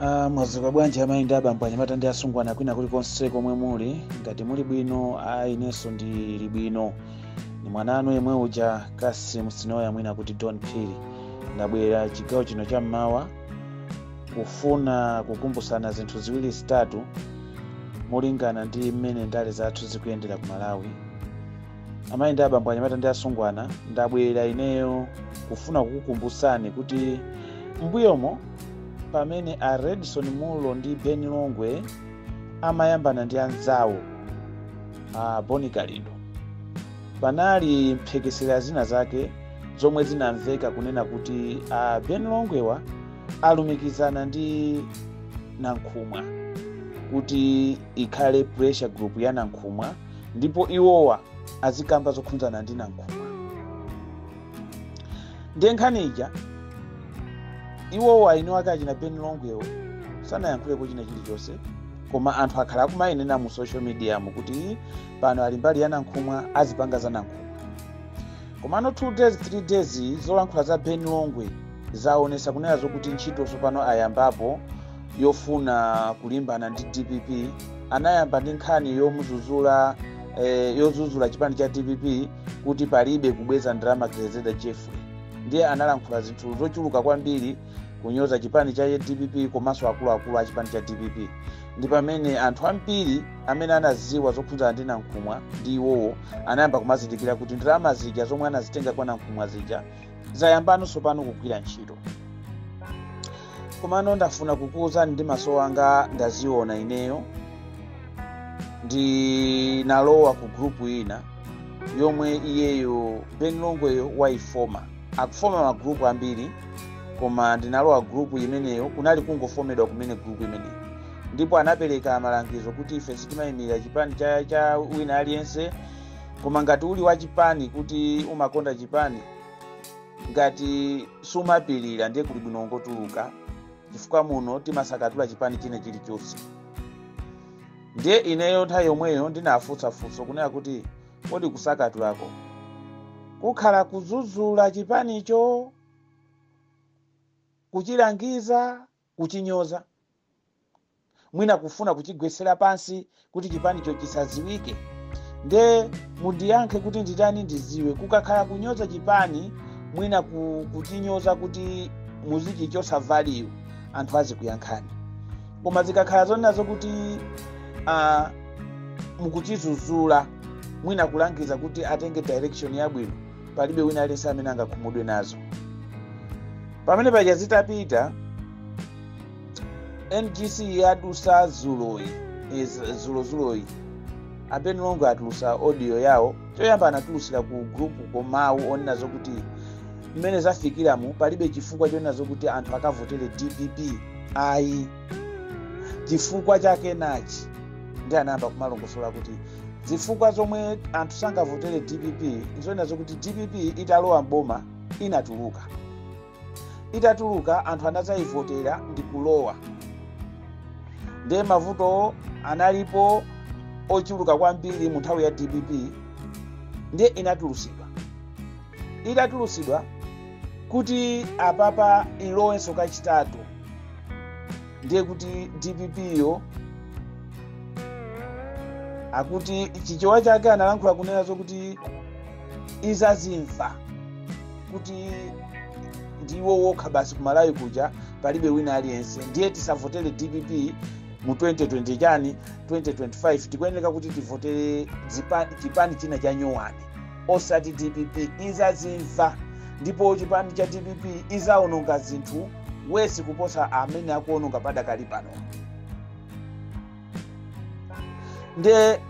Mwazuka bwanji amayi abambo anyamata ndi asungwana kwina kulikonse komwe muli, ngati muli bwino inenso ndili bwino. Ni mwananu yemwe uja Cassim Sinoyo mwina kuti Don Phiri. Ndabwera chigawo chino cha mmawa kufuna kukumbusana zinthu ziwiri zitatu molingana ndi mmene ndale zathu zikuyendera ku Malawi. Amayi ndi abambo anyamata ndi asungwana, ndabwera ineyo kufuna kukukumbusani kuti mbuyomo pamene a Redson Mulo ndi Ben Longwe amayambana ndi anzawo Bonikalindo, panali mphekesera zina zake zomwe zinamveka kunena kuti Ben Longwewa alumikizana ndi Nankhumwa kuti ikhale pressure group ya Nankhumwa, ndipo iwowa azikamba zokhudzana ndi Nankhumwa. Ndenkhaniija iwowa ino akachina Ben Longwewo sanayankhulepo china chilichonse, koma anthu akhala akumayinena mu social media kuti pano ali mbali ya Nankhumwa, azipanga za Nankhumwa. Komano 2 days 3 days zolankhula za Ben Longwe zaonesa kunena zokuti ntchito tsopano ayambapo yofuna kulimbana ndi DPP. Anayamba ndi nkhani yozuzula chipani cha DPP kuti palibe kubweza ndalama Gezeda Jeffrey. Ndiye analankhula zinthu zochuluka kwambiri kunyoza chipani cha DPP komanso akuluakulu a chipani cha DPP. Ndi pamene anthu ambiri amene anaziwa zokhudzana ndi Nankhumwa ndi iwowo anayamba kumazindikira kuti ndalama zija zomwe anazitenga kwa Nankhumwa zija zayambanso pano kugwira ntchito. Komano ndafuna kukuwuzani ndi maso anga ndaziona ineyo, ndinalowa ku grupu ina yomwe iyeyo Ben Longweyo waifoma. Akufoma magrupu ambiri, koma ndinalowa grupu imeneyo kunali kungofomedwa kumene grupu imeneyo. Ndipo anapereka malangizo kuti ife sitimayimira chipani cha wina aliyense, koma ngati uli wa chipani kuti umakonda chipani, ngati sumapirira ndiye kuli bwino ngotuluka, chifukwa muno timasakatula chipani chine chilichonse. Ndiye ineyo nthawi yomweyo ndinafunsafunso kunena kuti kodi kusakatulako kukhala kuzuzula chipanicho, kuchilangiza, kuchinyoza, mwina kufuna kuchigwesera pansi kuti chipanicho chisaziwike? Nde mundiyankhe kuti nditani ndiziwe. Kukakhala kunyoza chipani, mwina kuchinyoza kuti muziki chosavalue, anthu azikuyankhani. Koma zikakhala zonazo kuti mukuchizuzula, mwina kulangiza kuti atenge direction yabwino, palibe wina aliyense amene angakhumudwe nazo. Pamene paja zitapita, NGC yadusa zuloyi Ben Longwe atulusa audio yawo. Choyamba anatulusira ku grupu komawu onena zokuti mmene zafikiramu palibe chifukwa chonena zokuti anthu akavotere DPP. Ayi, chifukwa chake nachi ndi anayamba kumalongosola kuti zifukwa zomwe anthu sangavotere DPP nzonena zokuti DPP italowa mboma inatuluka. Itatuluka anthu anazayivotera ndi kulowa. Ndiye mavuto analipo ochuluka kwambiri mu nthawi ya DPP. Ndiye itatulusidwa kuti apapa ilowenso kachitatu. Ndiye kuti DPP yo akuti chichewa chake analankhula kunena zokuti izazimva kuti ndiwo wokha basi ku Malawi kuja, palibe wina aliyense. Ndiye tisavotere DPP mu 2025 tikuyenera kuti tivotere chipani china cha nyowani, osati DPP. Izazimva, ndipo chipani cha DPP izaononga zinthu wesi kuposa amene akuononga padakali pano. Nde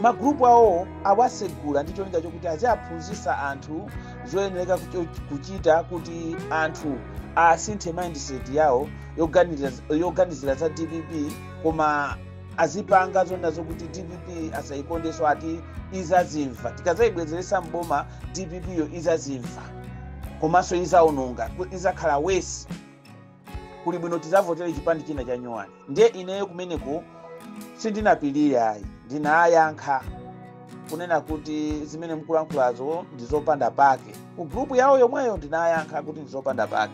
magrupu awo awasegula ndi cholinga chokuti aziaphunzitsa anthu zoyenera kuchita kuti anthu asinthe mindset yawo yoganizira za DPP, koma azipanga zonena zokuti DPP asayikondenso ati izazimva. Tikazayibwezeresa mboma DPP yo izazimva, komanso izaononga, izakhala wesi. Kuli bwino tizavotere chipani china cha nyowani. Ndiye ineyo kumeneko sindinapirira ayi, ndinayankha kunena kuti zimene mkulankhulazo ndizopanda pake. Ku grupu yawo yomweyo ndinayankha kuti ndizopanda pake,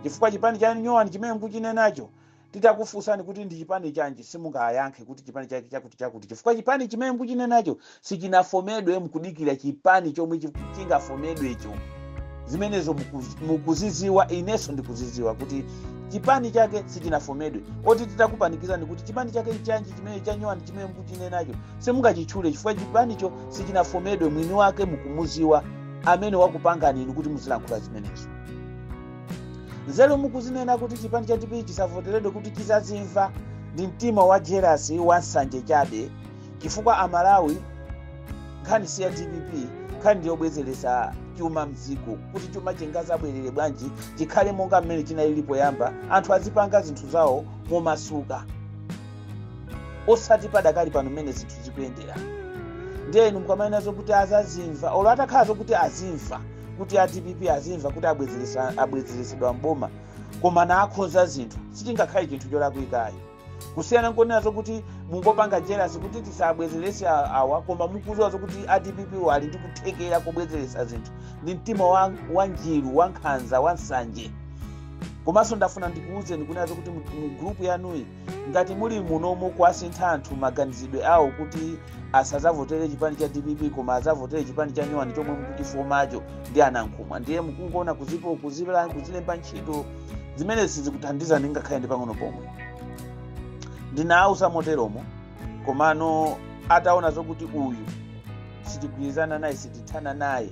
chifukwa chipani cha nyowani chimene mukuchinenacho titakufunsani kuti ndi chipani chanji simungayankhe kuti chipani chake chakuti chifukwa chipani chimene mukuchinenacho sichinafomedwe mukudikira chipani chomwe chingafomedwecho. Zimenezo mukuziziwa, inenso ndikuziziwa kuti chipani chake sichinafomedwe. Oti titakupanikizani kuti chipani chake chanji chimene cha nyowani chimene mukuchinenacho simungachitchule chifukwa chipanicho sichinafomedwe, mwini wake mukumuziwa, amene wakupangani inu kuti muzilankhula zimenezo. Nzeru mukuzinena kuti chipani cha DPP chisavoteredwe kuti chizazimva ndi mtima wa jealousy wa nsanje chabe, chifukwa Amalawi nkhani siya DPP nkhani ndiyobwezeresa chuma mdziko, kuti chuma chingazabwerere bwanji chikhale monga mmene chinalilipo yamba, anthu azipanga zinthu zawo momasuka osati padakali pano mmene zinthu zikuyendera. Ndenu mukamanena zokuti azazimva olo atakhala zokuti azimva kuti a DPP azimva kuti abwezeresedwa mboma, koma na akhonza zinthu sitingakhale chinthu cholakwikayi. Kusiyana nkonena zokuti mungopanga jealousy kuti tisabwezerese awa, koma mukuziwa zokuti a DPP ali ndi kuthekera kubwezeresa zinthu, ndi mtima wa njiru, wa nkhanza, wa nsanje. Komanso ndafuna ndikuwuzeni kunena zokuti mu grupu yanuyi ngati muli munomo kwasintha anthu maganizidwe awo kuti asazavotele chipani cha DPP koma azavotele chipani cha nyowani chomwe mukuchifomacho ndi anankhumwa, ndiye mukungoona kuzilemba ntchito zimene sizikuthandiza ngakhale ndi pang'ono pomwe. Ndinawuza moteromo, komano ataona zokuti uyu sitigwirizana naye sitithana naye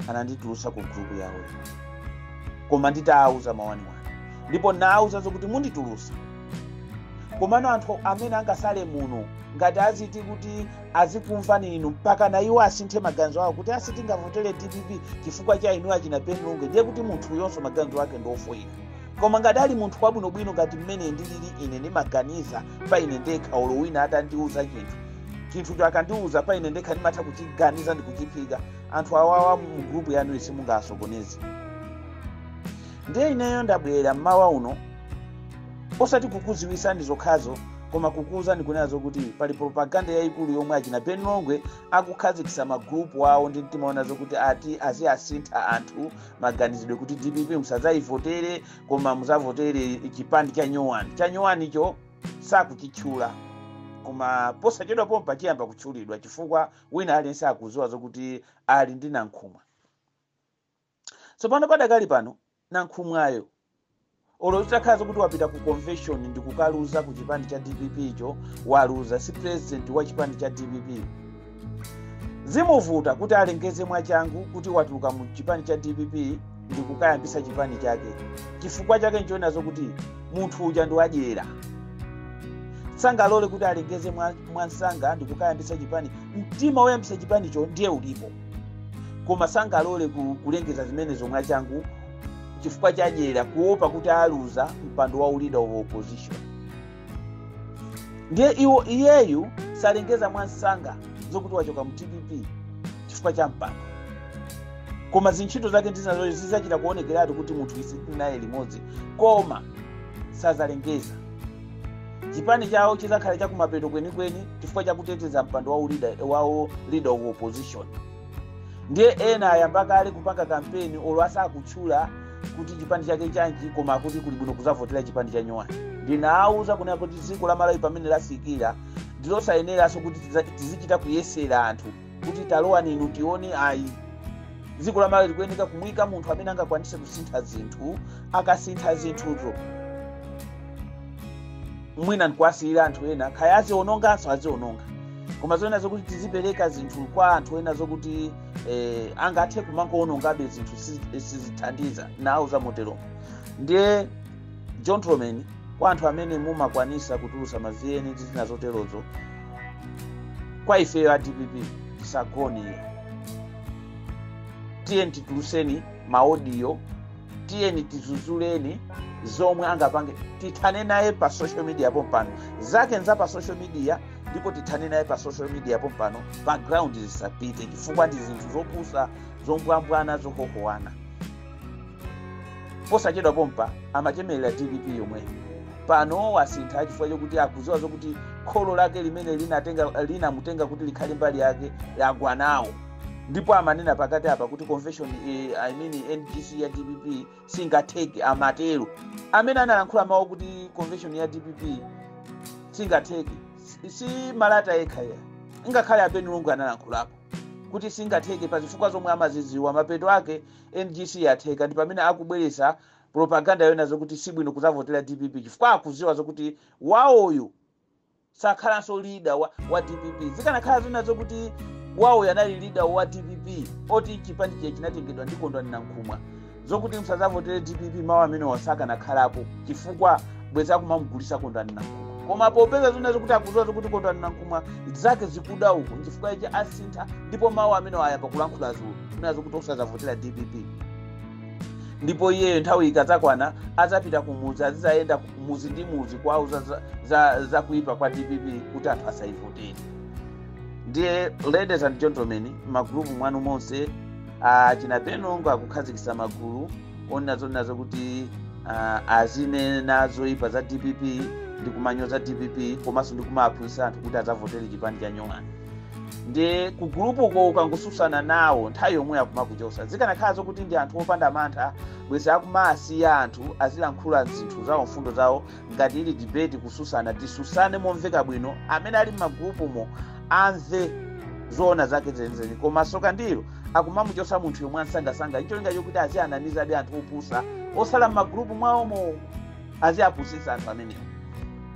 ananditulusa ku grupu yawo, koma nditawuza mawaniwani ndipo nawuza zokuti munditulusa. Komano anthu amene angasale muno ngati aziti kuti azikumvani inu mpaka na iwo asinthe maganizo awo kuti asitingavotele DPP chifukwa cha inu achina Ben Longwe, ndiye kuti munthu yonso maganizo ake ndofoyika. Koma ngati ali munthu wabwinobwino ngati mmene ndilili ine ndimaganiza pa ine ndekha, olo wina atandiuza chinthu akandiuza pa ine ndekha ndimatha kuchiganiza ndi kuchiphika, anthu awawa mu grupu yanu simungasokoneze. Ndiye ineyo ndabwera mmawa uno osati kukuziwisani zokhazo, koma kukuwuzani kunena zokuti pali propaganda yayikulu yomwe achina Ben Longwe akukhazikitsa magrupu awo ndi mtimaona zokuti ati asintha anthu maganizidwe kuti DPP musazayivotere koma muzavotere chipani cha nyowani. Cha nyowanicho sakuchitchula, koma posachedwa pompa chiyamba kutchulidwa chifukwa wina aliyense akuziwa zokuti ali ndi nankhumwa. Tsopano padakali pano nankhumwayo olo zitakhala zokuti wapita ku convention ndi kukaluza ku chipani cha DPP icho, waluza si president wa chipani cha DPP, zimuvuta kuti alengeze mwachangu kuti watuluka mu chipani cha DPP ndi kukayambisa chipani chake. Chifukwa chake nchoena zokuti munthu uja ndi wadyera, sangalole kuti alengeze mwansanga ndi kukayambisa chipani. Mtima woyambisa chipanicho ndiye ulipo, koma sangalole kulengeza zimenezo mwachangu chifukwa chadyera, kuopa kuti aluza mpando wa leader of opposition. Ndiye iyeyu salengeza mwansanga zokuti wachoka mu DPP chifukwa cha mpando, koma zintchito zake ndizinazo zizachita kuonekeratu kuti munthu isiti naye limodzi, koma sazalengeza. Chipani chawo chizakhala chakumapeto kwenikweni chifukwa chakuteteza mpando wa leader of opposition. Ndiye ena ayamba kale kupanga kampeni olo asakutchula kuti chipani chake chanji, koma kuti kuli bwino kuzavotera chipani cha nyowani. Ndinawuza kunena kuti dziko la Malawi pamene lafikira ndilosayeneranso kuti tizichita kuyesera anthu kuti talowa ninu tione ayi. Dziko la Malawi likuyeneka kumuyika munthu amene angakwanise kusintha zinthu, akasintha zinthuzo mwina nkwasiyira anthu ena khaya aziononganso aziononga, koma zoena zokuti tizipereka zinthu kwa anthu ena zokuti angathe kumangoonongabe zinthu sizithandiza. Nawuza motero. Ndiye gentlemen, kwa anthu amene mumakwanisa kutulusa maziyeni zina zoterozo, kwa ifeyo a DPP tisagone, tiyeni tituluseni maaudio, tiyeni tizuzuleni zomwe angapange, tithane naye pa social media pompano zake nza pa social media, ndipo tithane naye pa social media pompano, background zisapite chifukwa ndi zinthu zopusa zombwambwana zohohowana. Posachedwa pompa amachemelera DPP yomwe pano wasintha chifukwa chokuti akuziwa zokuti kholo lake limene linamutenga kuti likhale mbali yake yagwanawo, ndipo amanena pakati apa kuti convention NGC ya DPP singateke amatero amene analankhula mawu kuti convention ya DPP singateke si malata yekha ya ingakhale Ben Longwe analankhulapo kuti singateke pa zifukwa zomwe amaziziwa mapeto ake NGC yatheka ndi pamene akubweresa propaganda yona zokuti sibwino kuzavotera DPP chifukwa akuziwa zokuti wawoyo sakhalanso leader wa DPP zikanakhala zina zokuti wawo yanali leader wa DPP oti chipani chinatengedwa ndi Kondwani Nankhumwa zokuti msazavotere DPP mawu amene wasakanakhalapo chifukwa bweza kumamugulisa Kondwani Nankhumwa koma popeza zina zokuti akuziwa zokuti Kondwani Nankhumwa zake zikuda uko chifukwa ichi asintha ndipo mawu amene ayamba kulankhula zulu zina zokuti usazavotera DPP ndipo iye nthawi ikadzakwana azapita kumuzi azizayenda kumuzi ndi muzi kwawo za kuipa kwa DPP kuti anthu asayivotere. Ndiye ladies and gentlemen, magrupu mwanu monse china Ben Longwe akukhazikisa magulu onazo kuti azine nazo ipa za DPP ndi kumanyoza DPP komanso ndi kumaphunzitsa anthu kuti azavotere chipani cha Nyong'ani. Ndiye ku gulupuko ukangosusana nawo nthawi yomwe akumakuchosa zikanakhala zokuti ndi anthu opanda mantha bweza akumasiya anthu azilankhula zinthu zawo mfundo zawo ngati ili debate kususana tisusane momveka bwino amene ali m'magulupumo amve zoona zake zenizeni koma soka ndilo akumamuchosa munthu yomwe ansangasanga cholinga chokuti aziyanamiza adi anthu opusa osala m'magulupu mwawomo aziapusisa anthu amenewo.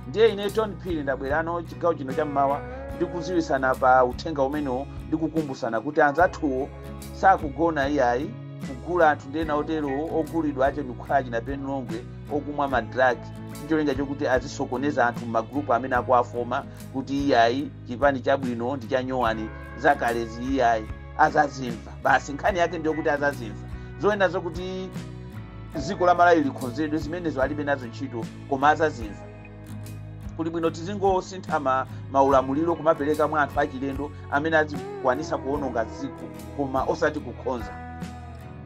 Ndiye ine John Phiri ndabwerano chigawo chino cha mmawa ndikuziwisana pa uthenga umenewo ndikukumbusana kuti anzathuwo sakugona iyayi kugula anthu ndena oterowo ogulidwa ache mikwaji na Ben Longwe okumwa madrag cholinga chokuti azisokoneza anthu m'magrupu amene akuafoma kuti iyayi chipani chabwino ndi cha Nyong'ani zakalezi iyayi azazimva basi nkhani yake ndiyo kuti azazimva zoyenda zokuti ziko la Malawi likhonzedwe zimenezo alibe nazo ntchito koma azazimva kuli bwino tizingosintha maulamuliro kumapereka mwa anthu achilendo amene azikwanisa kuononga ziko koma osati kukhonza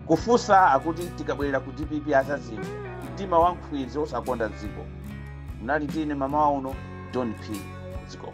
kufusa akuti tikabwerera ku DPP azazimva mtima wa nkhwizi osakonda ziko. Mnali ndine mama wauno John P. Ziko.